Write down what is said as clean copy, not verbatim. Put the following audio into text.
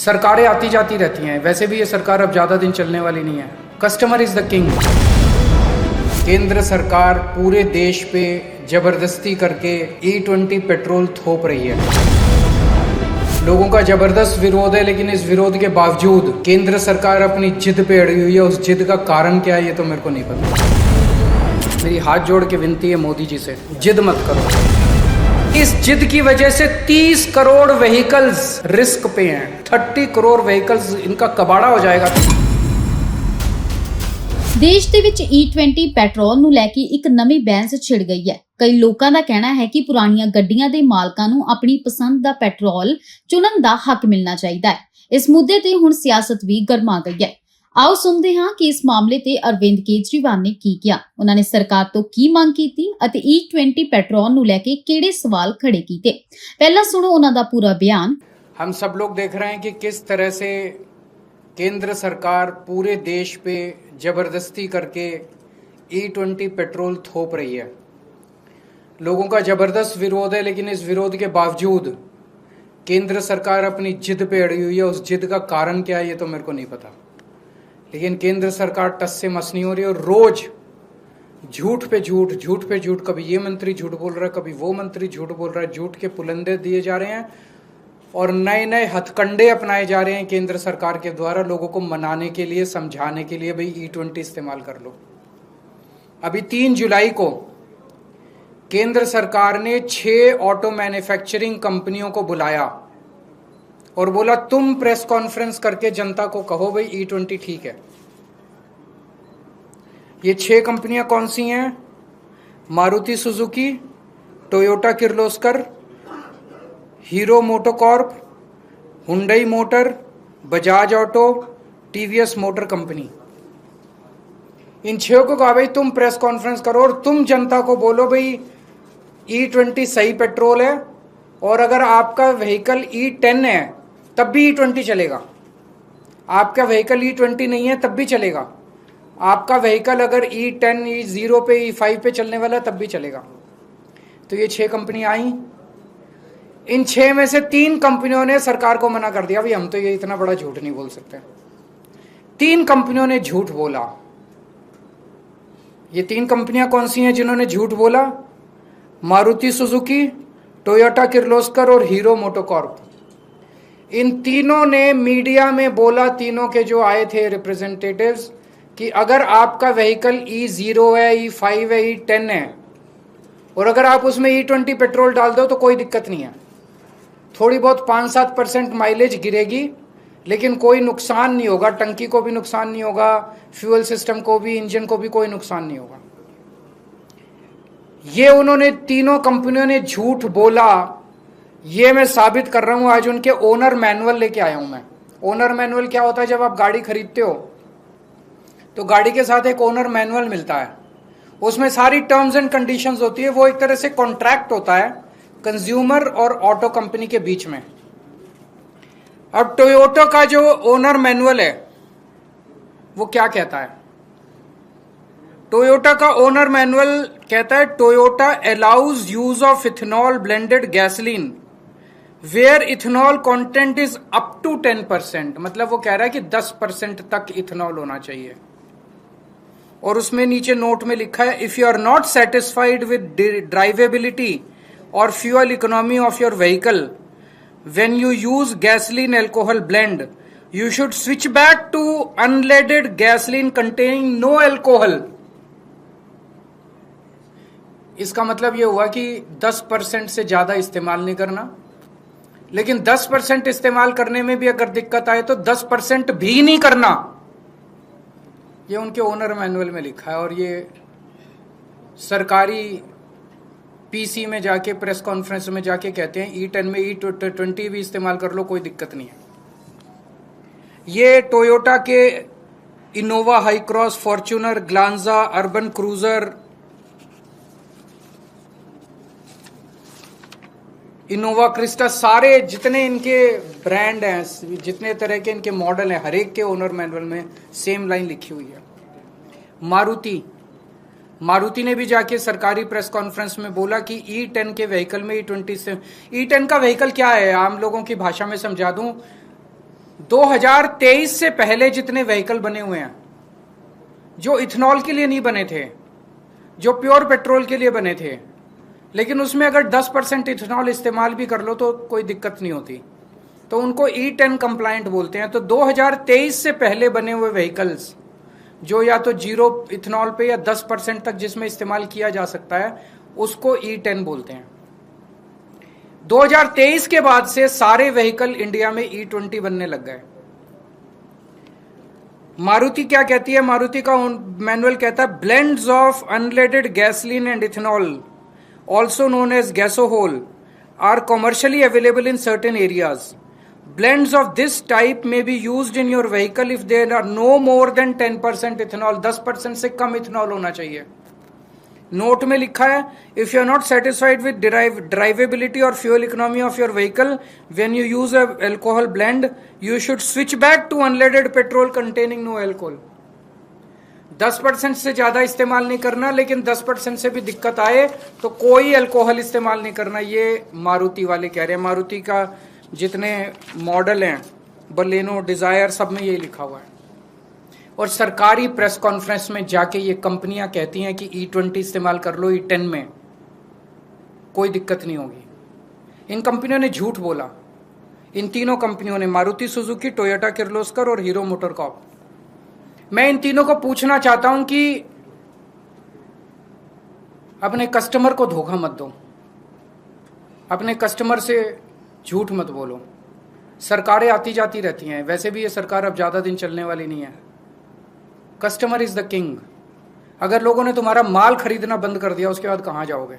सरकारें आती जाती रहती हैं, वैसे भी ये सरकार अब ज़्यादा दिन चलने वाली नहीं है। Customer is the king. केंद्र सरकार पूरे देश पे जबरदस्ती करके E20 पेट्रोल थोप रही है। लोगों का जबरदस्त विरोध है, लेकिन इस विरोध के बावजूद केंद्र सरकार अपनी जिद पे अड़ी हुई है। उस जिद का कारण क्या है ये तो मेरे को नहीं पता। मेरी हाथ जोड़ के विनती है मोदी जी से, जिद मत करो। इस जिद की वजह से 30 करोड़ व्हीकल्स रिस्क पे हैं। 30 करोड़ व्हीकल्स, इनका कबाड़ा हो जाएगा। ਦੇਸ਼ ਦੇ ਵਿੱਚ E20 ਪੈਟਰੋਲ ਨੂੰ ਲੈ ਕੇ ਇੱਕ ਨਵੀਂ ਬਹਿਸ ਛਿੜ ਗਈ ਹੈ। ਕਈ ਲੋਕਾਂ ਦਾ ਕਹਿਣਾ ਹੈ ਕਿ ਪੁਰਾਣੀਆਂ ਗੱਡੀਆਂ ਦੇ ਮਾਲਕਾਂ ਨੂੰ ਆਪਣੀ ਪਸੰਦ ਦਾ ਪੈਟਰੋਲ ਚੁਣਨ ਦਾ ਹੱਕ ਮਿਲਣਾ ਚਾਹੀਦਾ ਹੈ। ਇਸ ਮੁੱਦੇ ਤੇ ਹੁਣ ਸਿਆਸਤ ਵੀ ਗਰਮਾ ਗਈ ਹੈ। ਆਓ ਸੁਣਦੇ ਹਾਂ ਕਿ ਇਸ ਮਾਮਲੇ ਤੇ ਅਰਵਿੰਦ ਕੇਜਰੀਵਾਲ ਨੇ ਕੀ ਕਿਹਾ, ਉਹਨਾਂ ਨੇ ਸਰਕਾਰ ਤੋਂ ਕੀ ਮੰਗ ਕੀਤੀ ਅਤੇ E20 ਪੈਟਰੋਲ ਨੂੰ ਲੈ ਕੇ ਕਿਹੜੇ ਸਵਾਲ ਖੜੇ ਕੀਤੇ। ਪਹਿਲਾਂ ਸੁਣੋ ਉਹਨਾਂ ਦਾ ਪੂਰਾ ਬਿਆਨ। हम सब लोग देख रहे हैं कि किस तरह से केंद्र सरकार पूरे देश पे जबरदस्ती करके E20 पेट्रोल थोप रही है। लोगों का जबरदस्त विरोध है, लेकिन इस विरोध के बावजूद केंद्र सरकार अपनी जिद पे अड़ी हुई है। उस जिद का कारण क्या है ये तो मेरे को नहीं पता, लेकिन केंद्र सरकार टस से मस नहीं हो रही और रोज झूठ पे झूठ, झूठ पे झूठ, कभी ये मंत्री झूठ बोल रहा है, कभी वो मंत्री झूठ बोल रहा है। झूठ के पुलंदे दिए जा रहे हैं और नए नए हथकंडे अपनाए जा रहे हैं केंद्र सरकार के द्वारा लोगों को मनाने के लिए, समझाने के लिए, भाई E20 इस्तेमाल कर लो। अभी 3 जुलाई को केंद्र सरकार ने 6 ऑटो मैन्युफैक्चरिंग कंपनियों को बुलाया और बोला तुम प्रेस कॉन्फ्रेंस करके जनता को कहो भाई E20 ठीक है। ये 6 कंपनियां कौन सी हैं? Maruti Suzuki, Toyota Kirloskar, Hero MotoCorp, Hyundai motor, Bajaj auto, TVS motor company. इन 6 को कहा भाई तुम प्रेस कॉन्फ्रेंस करो और तुम जनता को बोलो भाई E20 सही पेट्रोल है, और अगर आपका व्हीकल E10 है तब भी E20 चलेगा। आपका व्हीकल E20 नहीं है तब भी चलेगा। आपका व्हीकल अगर E10, E0 पे, E5 पे चलने वाला तब भी चलेगा। तो ये 6 कंपनियां आई। इन 6 में से 3 कंपनियों ने सरकार को मना कर दिया, भाई हम तो ये इतना बड़ा झूठ नहीं बोल सकते। 3 कंपनियों ने झूठ बोला। ये 3 कंपनियां कौन सी हैं जिन्होंने झूठ बोला? मारुति सुजुकी, टोयोटा किर्लोस्कर और हीरो मोटोकॉर्प। इन तीनों ने मीडिया में बोला, तीनों के जो आए थे रिप्रेजेंटेटिव्स, कि अगर आपका व्हीकल E0 है, E5 है, E10 है और अगर आप उसमें E20 पेट्रोल डाल दो तो कोई दिक्कत नहीं है। थोड़ी बहुत 5-7% माइलेज गिरेगी, लेकिन कोई नुकसान नहीं होगा। टंकी को भी नुकसान नहीं होगा, फ्यूल सिस्टम को भी, इंजन को भी कोई नुकसान नहीं होगा। ये उन्होंने, तीनों कंपनियों ने झूठ बोला। ये मैं साबित कर रहा हूं, आज उनके ओनर मैनुअल लेके आया हूं मैं। ओनर मैनुअल क्या होता है? जब आप गाड़ी खरीदते हो तो गाड़ी के साथ एक ओनर मैनुअल मिलता है, उसमें सारी टर्म्स एंड कंडीशंस होती है। वो एक तरह से कॉन्ट्रैक्ट होता है कंज्यूमर और ऑटो कंपनी के बीच में। अब टोयोटा का जो ओनर मैनुअल है वो क्या कहता है? टोयोटा का ओनर मैनुअल कहता है Toyota allows use of ethanol blended gasoline where ethanol content is up to 10%। मतलब वो कह रहा है कि 10% तक इथेनॉल होना चाहिए। और उसमें नीचे नोट में लिखा है, if you are not satisfied with drivability और fuel economy of your vehicle when you use gasoline alcohol blend, you should switch back to unleaded gasoline containing no alcohol. इसका मतलब यह हुआ कि 10% से ज्यादा इस्तेमाल नहीं करना, लेकिन 10% इस्तेमाल करने में भी अगर दिक्कत आए तो 10% भी नहीं करना। ये उनके ओनर मैनुअल में लिखा है। और ये सरकारी पीसी में जाके, प्रेस कॉन्फ्रेंस में जाके कहते हैं E10 में E20 भी इस्तेमाल कर लो, कोई दिक्कत नहीं है। ये टोयोटा के Innova high cross, Fortuner, Glanza, urban cruiser, Innova Crysta, सारे जितने इनके ब्रांड हैं, जितने तरह के इनके मॉडल हैं, हर एक के ओनर मैनुअल में सेम लाइन लिखी हुई है। मारुति ने भी जाके सरकारी प्रेस कॉन्फ्रेंस में बोला कि E10 के व्हीकल में E20 से, E10 का व्हीकल क्या है आम लोगों की भाषा में समझा दूं, 2023 से पहले जितने व्हीकल बने हुए हैं, जो इथेनॉल के लिए नहीं बने थे, जो प्योर पेट्रोल के लिए बने थे, लेकिन उसमें अगर 10% इथेनॉल इस्तेमाल भी कर लो तो कोई दिक्कत नहीं होती, तो उनको E10 कंप्लायंट बोलते हैं। तो 2023 से पहले बने हुए व्हीकल्स जो या तो जीरो इथेनॉल पे या 10% तक जिसमें इस्तेमाल किया जा सकता है, उसको E10 बोलते हैं। 2023 के बाद से सारे व्हीकल इंडिया में E20 बनने लग गए। मारुति क्या कहती है? मारुति का मैनुअल कहता है blends of unleaded gasoline and ethanol, also known as gasohol, are commercially available in certain areas. Blends of this type may be used in your vehicle if there are no more than 10% ethanol. 10% से कम ethanol होना चाहिए। Note में लिखा है, if you are not satisfied with drivability or fuel economy of your vehicle when you use a alcohol blend, you should switch back to unleaded petrol containing no alcohol. 10% से ज्यादा इस्तेमाल नहीं करना, लेकिन 10% से भी दिक्कत आए तो कोई अल्कोहल इस्तेमाल नहीं करना। ये मारुति वाले कह रहे हैं। मारुति का जितने मॉडल हैं, बलेनो, डिजायर, सब में ये लिखा हुआ है। और सरकारी प्रेस कॉन्फ्रेंस में जाके ये कंपनियां कहती हैं कि E20 इस्तेमाल कर लो, E10 में कोई दिक्कत नहीं होगी। इन कंपनियों ने झूठ बोला। इन तीनों कंपनियों ने, मारुति सुजुकी, टोयोटा किर्लोस्कर और हीरो मोटरकॉर्प। मैं इन तीनों को पूछना चाहता हूं कि अपने कस्टमर को धोखा मत दो, अपने कस्टमर से झूठ मत बोलो। सरकारें आती जाती रहती हैं, वैसे भी ये सरकार अब ज्यादा दिन चलने वाली नहीं है। Customer is the king. अगर लोगों ने तुम्हारा माल खरीदना बंद कर दिया, उसके बाद कहां जाओगे?